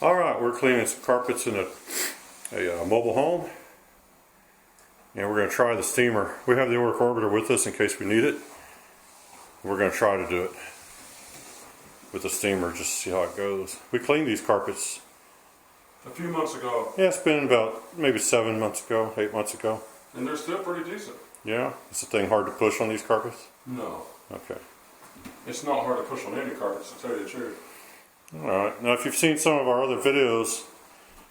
All right, we're cleaning some carpets in a mobile home, and we're going to try the steamer. We have the Oric Orbiter with us in case we need it. We're going to try to do it with the steamer just to see how it goes. We cleaned these carpets a few months ago. Yeah, it's been about maybe 7 months ago, 8 months ago. And they're still pretty decent. Yeah? Is the thing hard to push on these carpets? No. Okay. It's not hard to push on any carpets, to tell you the truth. Alright, now if you've seen some of our other videos,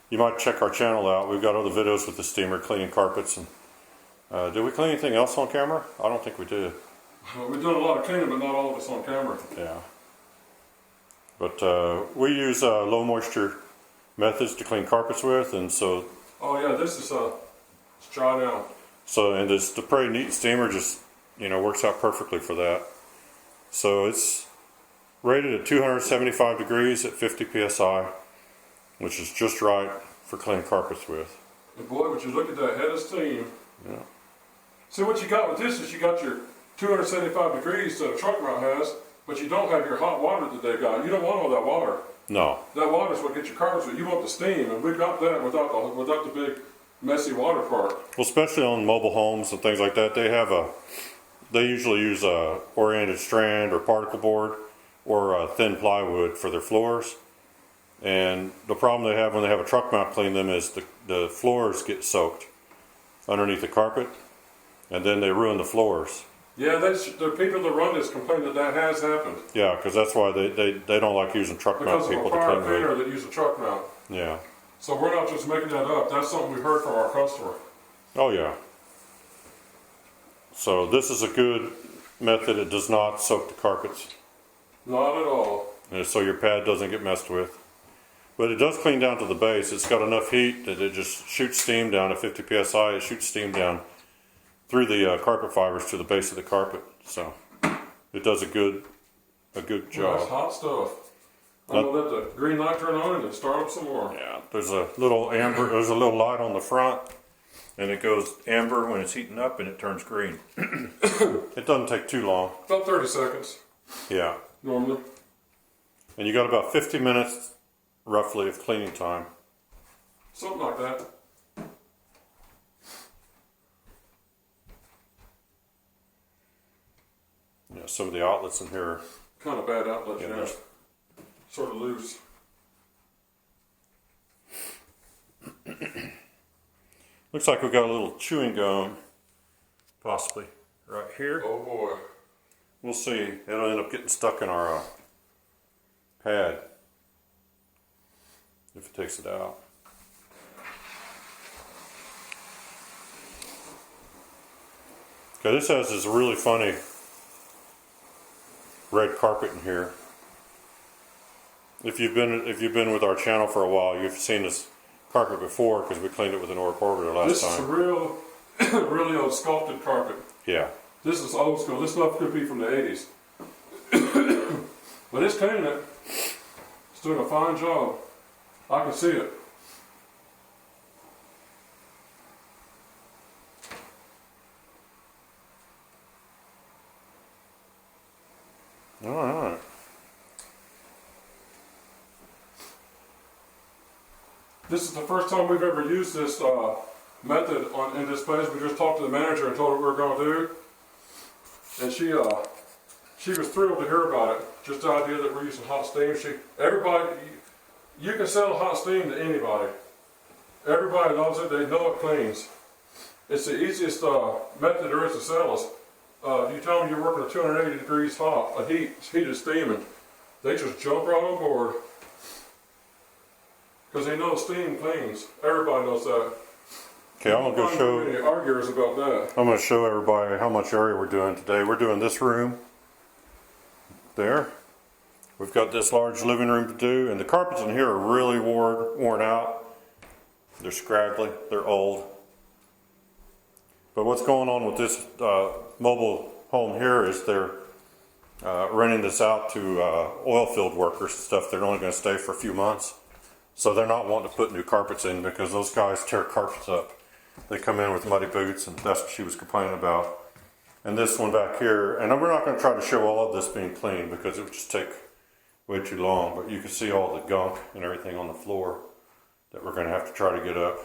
you might check our channel out. We've got other videos with the steamer cleaning carpets. And did we clean anything else on camera? I don't think we did. Well, we've done a lot of cleaning, but not all of us on camera. Yeah. But we use low moisture methods to clean carpets with, and so... Oh yeah, this is it's dry now. So, and this the Pretty Neat steamer just, works out perfectly for that. So it's rated at 275 degrees at 50 psi, which is just right for cleaning carpets with. And boy, would you look at that head of steam. Yeah. See, what you got with this is you got your 275 degrees that a truck mount has, but you don't have your hot water that they got. You don't want all that water. No. That water is what gets your carpets wet. You want the steam, and we got that without the big messy water part. Well, especially on mobile homes and things like that, they usually use a oriented strand or particle board or thin plywood for their floors. And the problem they have when they have a truck mount clean them is the floors get soaked underneath the carpet, and then they ruin the floors. Yeah, the people that run this complain that has happened. Yeah, because that's why they don't like using truck mount people to clean because of a prior cleaner that used a truck mount. Yeah. So we're not just making that up. That's something we heard from our customer. Oh yeah. So this is a good method. It does not soak the carpets. Not at all. And so your pad doesn't get messed with. But it does clean down to the base. It's got enough heat that it just shoots steam down at 50 psi. It shoots steam down through the carpet fibers to the base of the carpet. So it does a good job. Well, that's hot stuff. I'm gonna let the green light turn on and then start up some more. Yeah, there's a little light on the front, and it goes amber when it's heating up, and it turns green. It doesn't take too long. About 30 seconds. Yeah. Normally. And you got about 50 minutes, roughly, of cleaning time. Something like that. Yeah, some of the outlets in here are kind of bad outlets, yeah. Sort of loose. Looks like we've got a little chewing gum, possibly, right here. Oh boy. We'll see. It'll end up getting stuck in our pad if it takes it out. Okay, this has this really funny red carpet in here. If you've been with our channel for a while, you've seen this carpet before because we cleaned it with an Oric Orbiter last time. This is a real, really old sculpted carpet. Yeah. This is old school. This stuff could be from the 80s. But it's cleaning it. It's doing a fine job. I can see it. All right. This is the first time we've ever used this method in this place. We just talked to the manager and told her what we were going to do. And she was thrilled to hear about it. Just the idea that we're using hot steam. You can sell hot steam to anybody. Everybody loves it. They know it cleans. It's the easiest method there is to sell us. You tell them you're working at 280 degrees hot, heated steaming. They just jump right on board. Because they know steam cleans. Everybody knows that. Okay, I'm gonna go show. Any arguers about that. I'm gonna show everybody how much area we're doing today. We're doing this room. There. We've got this large living room to do, and the carpets in here are really worn out. They're scraggly. They're old. But what's going on with this mobile home here is they're renting this out to oil field workers and stuff. They're only going to stay for a few months. So they're not wanting to put new carpets in because those guys tear carpets up. They come in with muddy boots, and that's what she was complaining about. And this one back here, and we're not going to try to show all of this being clean because it would just take way too long, but you can see all the gunk and everything on the floor that we're going to have to try to get up.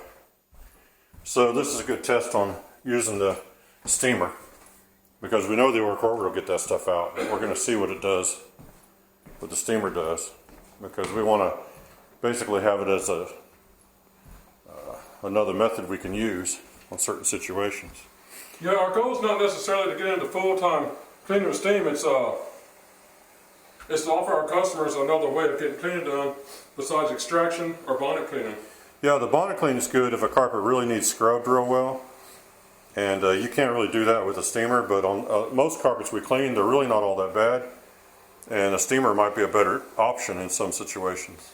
So this is a good test on using the steamer, because we know the work order will get that stuff out, but we're going to see what it does, what the steamer does, because we want to basically have it as a another method we can use on certain situations. Yeah, our goal is not necessarily to get into full-time cleaning with steam. It's to offer our customers another way of getting cleaning done besides extraction or bonnet cleaning. Yeah, the bonnet clean is good if a carpet really needs scrubbed real well, and you can't really do that with a steamer, but on most carpets we clean, they're really not all that bad, and a steamer might be a better option in some situations.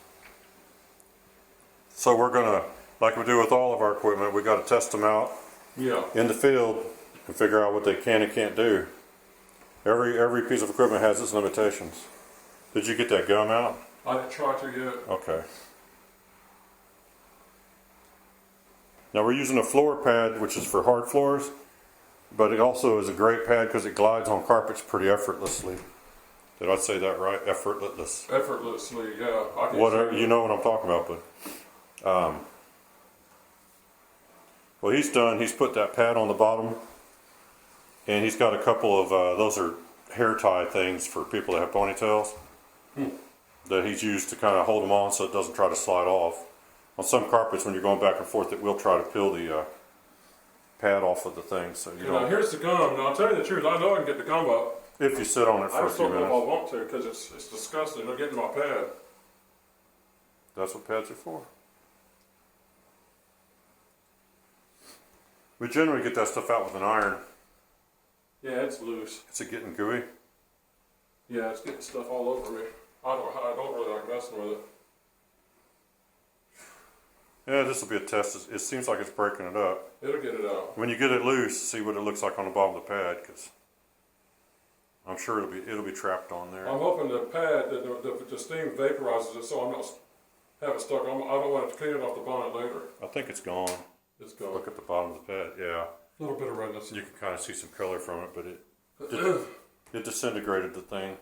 So we're going to, like we do with all of our equipment, we got to test them out Yeah. in the field and figure out what they can and can't do. Every piece of equipment has its limitations. Did you get that gum out? I didn't try to yet. Okay. Now we're using a floor pad, which is for hard floors, but it also is a great pad because it glides on carpets pretty effortlessly. Did I say that right? Effortless. Effortlessly, yeah. I can Whatever, see you know what I'm talking about, but well, he's done. He's put that pad on the bottom, and he's got a couple of those are hair tie things for people that have ponytails that he's used to kind of hold them on so it doesn't try to slide off. On some carpets, when you're going back and forth, it will try to peel the pad off of the thing. So you Now don't. here's the gum. Now I'll tell you the truth. I know I can get the gum up. If you sit on it I for a just few don't know if I minutes, want to because it's disgusting. It'll get in my pad. that's what pads are for. We generally get that stuff out with an iron. Yeah, it's loose. Is it getting gooey? Yeah, it's getting stuff all over me. I don't really like messing with it. Yeah, this will be a test. It seems like it's breaking it up. It'll get it out. When you get it loose, see what it looks like on the bottom of the pad, because I'm sure it'll be trapped on there. I'm hoping the pad, the steam vaporizes it so I'm not have it stuck. I don't want to clean it off the bonnet later. I think it's gone. It's gone. Look at the bottom of the pad. Yeah, A little bit of redness. you can kind of see some color from it, but it disintegrated the thing.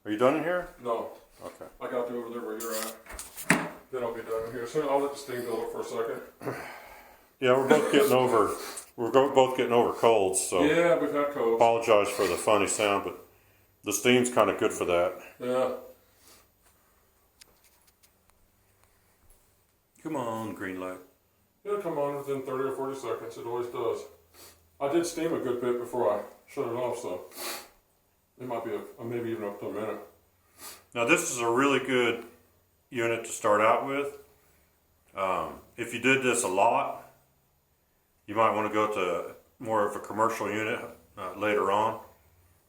Are you done in here? No, Okay. I got to over there where you're at. Then I'll be done here. So I'll let the steam build up for a second. Yeah, we're both getting over. Both getting over colds, so Yeah, we've had colds. apologize for the funny sound, but the steam's kind of good for that. Yeah. Come on, green light. It'll come on within 30 or 40 seconds. It always does. I did steam a good bit before I shut it off, so it might be maybe even up to a minute. Now this is a really good unit to start out with. If you did this a lot, you might want to go to more of a commercial unit later on.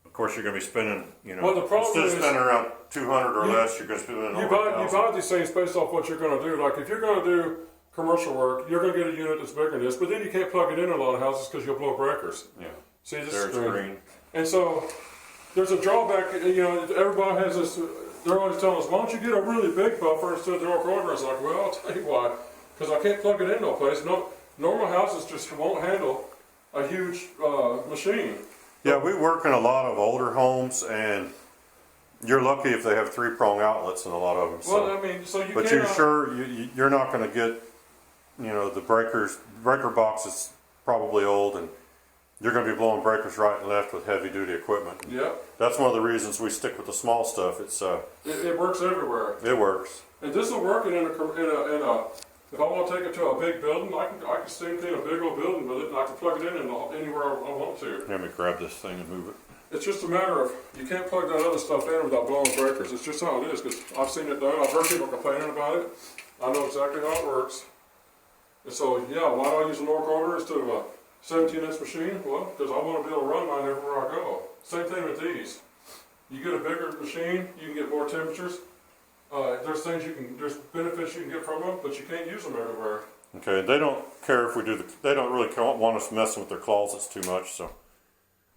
Of course, you're going to be spending, Well, the problem instead of is- spending around 200 or less, you're going to spend You buy these things based off what you're going to do. Like if you're going to do commercial work, you're going to get a unit that's bigger than this, but then you can't plug it in a lot of houses because you'll blow breakers. Yeah, See, this there's is green. green. And so there's a drawback. Everybody has this. They're always telling us, "Why don't you get a really big buffer instead of the York order?" It's like, well, I'll tell you why. Because I can't plug it in no place. No, normal houses just won't handle a huge machine. Yeah, we work in a lot of older homes, and you're lucky if they have 3-prong outlets in a lot of them. So. Well, I mean, so you But can't. you're not going to get, the breaker box is probably old, and you're going to be blowing breakers right and left with heavy duty equipment. Yeah, That's one of the reasons we stick with the small stuff. It works everywhere. works. And this will work in a. If I want to take it to a big building, I can steam clean a big old building with it, and I can plug it in anywhere I want to. Let me grab this thing and move it. It's just a matter of you can't plug that other stuff in without blowing breakers. It's just how it is. Because I've seen it done. I've heard people complaining about it. I know exactly how it works. And so, yeah, why do I use a Nork order instead of a 17-inch machine? Well, because I want to be able to run mine everywhere I go. Same thing with these. You get a bigger machine, you can get more temperatures. There's benefits you can get from them, but you can't use them everywhere. Okay, they don't care if we do they don't really want us messing with their closets too much, so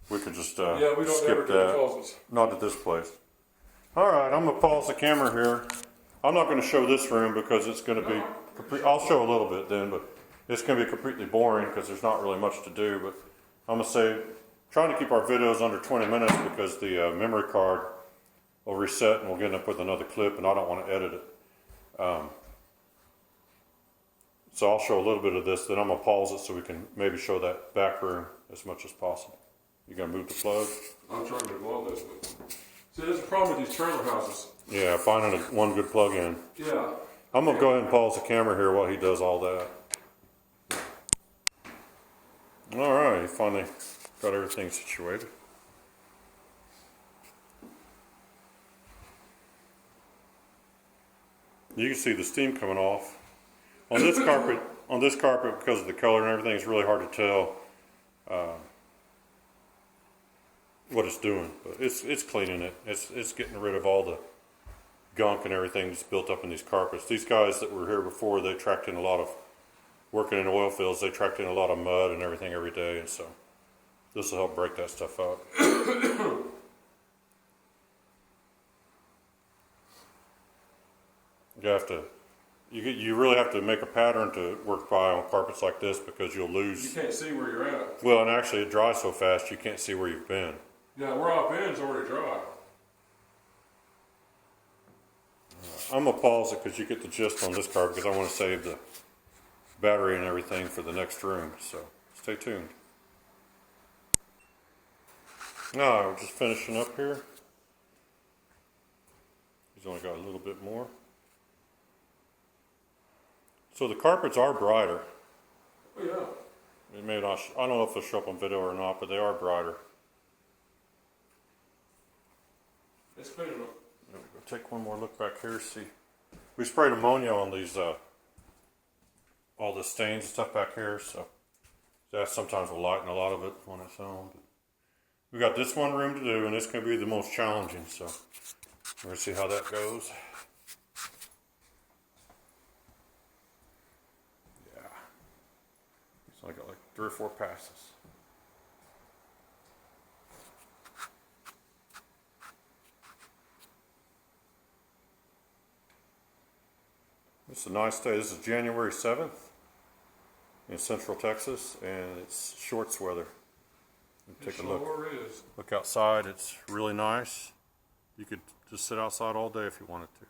we could just Yeah, we don't skip ever get that. the closets. Not at this place. All right, I'm gonna pause the camera here. I'm not gonna show this room because it's gonna be I'll show a little bit then, but it's gonna be completely boring because there's not really much to do. But I'm gonna say trying to keep our videos under 20 minutes because the memory card will reset and we'll end up with another clip, and I don't want to edit it. So I'll show a little bit of this, then I'm gonna pause it so we can maybe show that back room as much as possible. You gonna move the plug? I'm trying to do all this, but see, there's a problem with these trailer houses. Yeah, finding one good plug in. Yeah. I'm gonna go ahead and pause the camera here while he does all that. All right, he finally got everything situated. You can see the steam coming off. On this carpet, because of the color and everything, it's really hard to tell what it's doing. But it's cleaning it. It's getting rid of all the gunk and everything that's built up in these carpets. These guys that were here before, they tracked in a lot of, working in oil fields, they tracked in a lot of mud and everything every day, and so this will help break that stuff up. You really have to make a pattern to work by on carpets like this, because you'll lose. You can't see where you're at. Well, and actually it dries so fast you can't see where you've been. Yeah, where I've been is already dry. I'm gonna pause it because you get the gist on this carpet, because I want to save the battery and everything for the next room. So stay tuned. We're just finishing up here. He's only got a little bit more. So the carpets are brighter. Oh yeah. It may not. I don't know if they'll show up on video or not, but they are brighter. It's clean enough. We'll take one more look back here. See, we sprayed ammonia on these, all the stains and stuff back here. So that sometimes will lighten a lot of it on its own. But we got this one room to do, and it's going to be the most challenging. So we're going to see how that goes. So I got like 3 or 4 passes. It's a nice day. This is January 7th in Central Texas, and it's shorts weather. Take a look. Sure is. Look outside. It's really nice. You could just sit outside all day if you wanted to.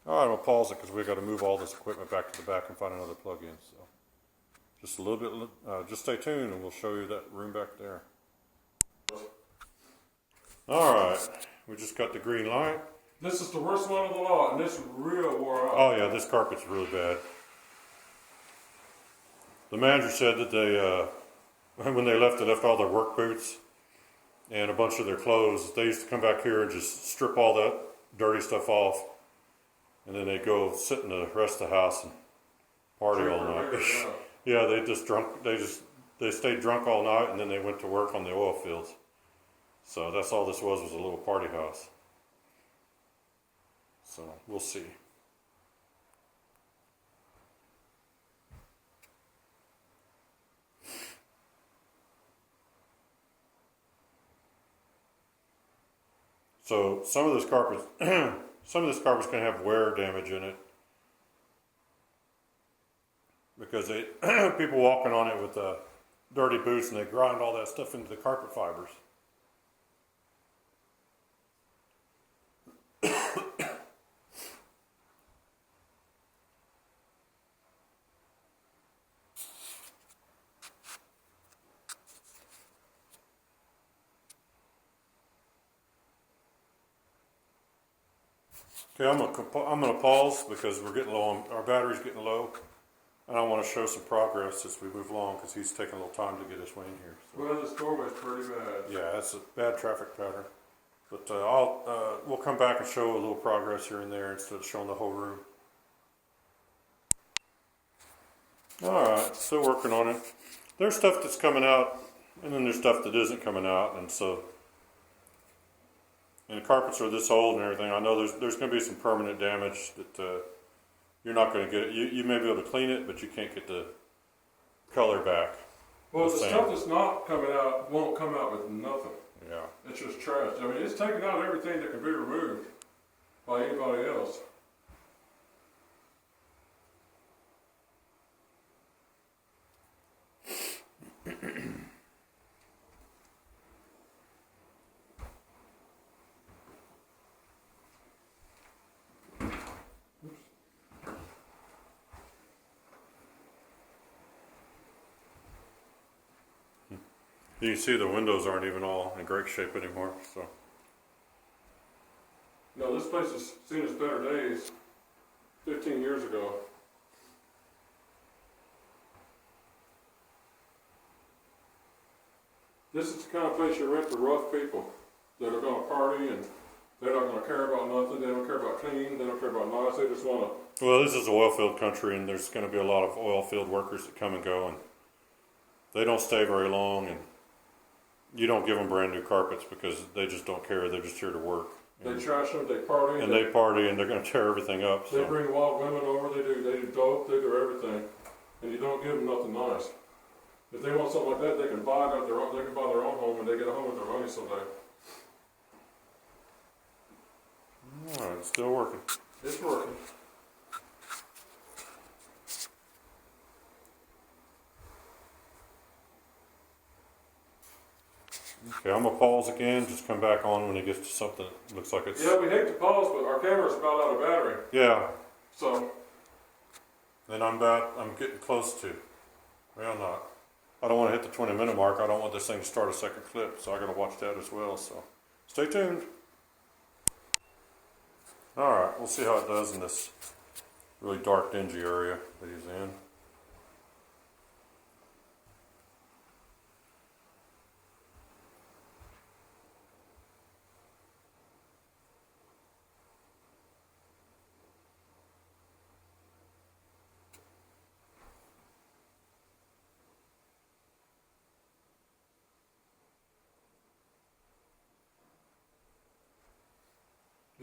All right, I'll pause it because we've got to move all this equipment back to the back and find another plug-in. So just a little bit, just stay tuned and we'll show you that room back there. All right, we just got the green light. This is the worst one of the lot, and it's real wore out. Oh yeah, this carpet's really bad. The manager said that they, when they left all their work boots and a bunch of their clothes. They used to come back here and just strip all that dirty stuff off. And then they go sit in the rest of the house and party all night. Yeah, they stayed drunk all night, and then they went to work on the oil fields. So that's all this was a little party house. So we'll see. So some of this carpet's going to have wear damage in it, because people walking on it with dirty boots, and they grind all that stuff into the carpet fibers. Okay, I'm gonna pause because we're getting low on, our battery's getting low, and I want to show some progress as we move along, because he's taking a little time to get his way in here. So. Well, this doorway's pretty bad. Yeah, that's a bad traffic pattern. But we'll come back and show a little progress here and there instead of showing the whole room. All right, still working on it. There's stuff that's coming out, and then there's stuff that isn't coming out, and so. And the carpets are this old and everything. I know there's going to be some permanent damage that you're not going to get. You may be able to clean it, but you can't get the color back. Well, the stuff that's not coming out won't come out with nothing. Yeah. It's just trash. I mean, it's taking out everything that can be removed. by anybody else. You can see the windows aren't even all in great shape anymore, so. No, this place has seen its better days 15 years ago. This is the kind of place you rent to rough people that are going to party and they're not going to care about nothing. They don't care about clean. They don't care about nice. They just want to. Well, this is oil field country, and there's going to be a lot of oil field workers that come and go, and they don't stay very long, and you don't give them brand new carpets because they just don't care. They're just here to work. They trash them. They party. And they party, and they're going to tear everything up. They So. bring wild women over. They do dope. They do everything, and you don't give them nothing nice. If they want something like that, they can buy it at their own. They can buy their own home, and they get a home with their money someday. All right, it's still working. It's working. Okay, I'm gonna pause again. Just come back on when it gets to something that looks like it's. Yeah, we hate to pause, but our camera's about out of battery. Yeah. So Then I'm getting close to. Well, not. I don't want to hit the 20-minute mark. I don't want this thing to start a second clip, so I got to watch that as well. So, stay tuned. All right, we'll see how it does in this really dark, dingy area that he's in.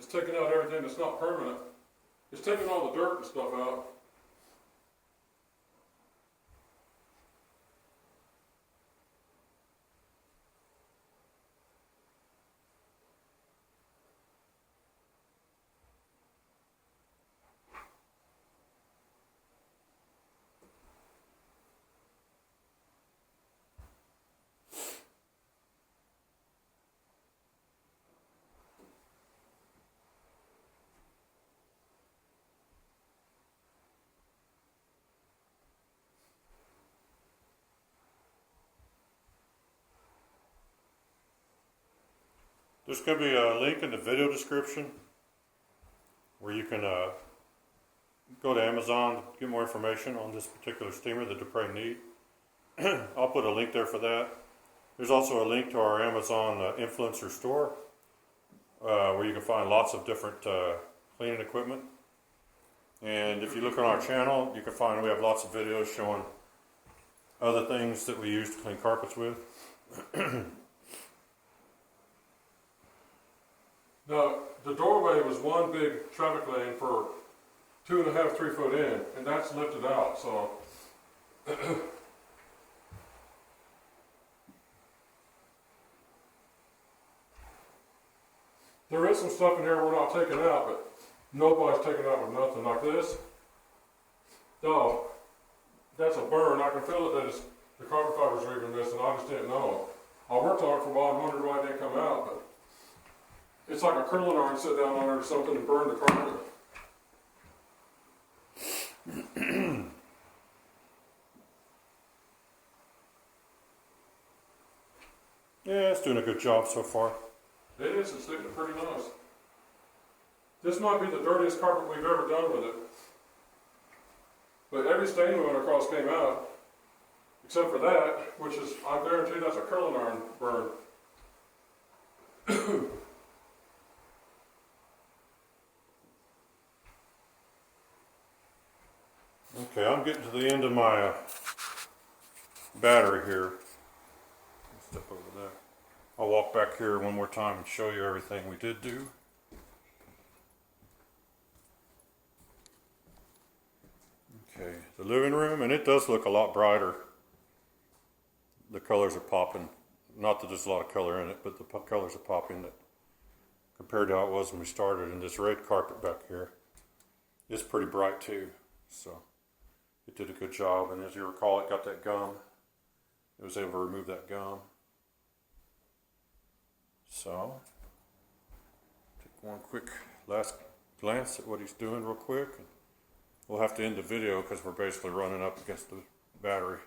it's taking out everything that's not permanent. It's taking all the dirt and stuff out. There's going to be a link in the video description where you can go to Amazon to get more information on this particular steamer, the Dupre Neat. I'll put a link there for that. There's also a link to our Amazon influencer store where you can find lots of different cleaning equipment. And if you look on our channel, you can find we have lots of videos showing other things that we use to clean carpets with. Now, the doorway was one big traffic lane for 2.5, 3 foot in, and that's lifted out, so. There is some stuff in here we're not taking out, but nobody's taking out with nothing like this. No, that's a burn. I can feel it that it's, the carbon fibers are even missing. I just didn't know. I worked on it for a while and wondered why it didn't come out, but it's like a curling iron sit down on it or something and burn the carpet. Yeah, it's doing a good job so far. It is, it's looking pretty nice. This might be the dirtiest carpet we've ever done with it. But every stain we went across came out, except for that, which is, I guarantee that's a curling iron burn. Okay, I'm getting to the end of my battery here. Step over there. I'll walk back here one more time and show you everything we did do. Okay, the living room, and it does look a lot brighter. The colors are popping. Not that there's a lot of color in it, but the colors are popping compared to how it was when we started. And this red carpet back here is pretty bright too. So it did a good job. And as you recall, it got that gum. It was able to remove that gum. So take one quick last glance at what he's doing real quick. We'll have to end the video because we're basically running up against the battery.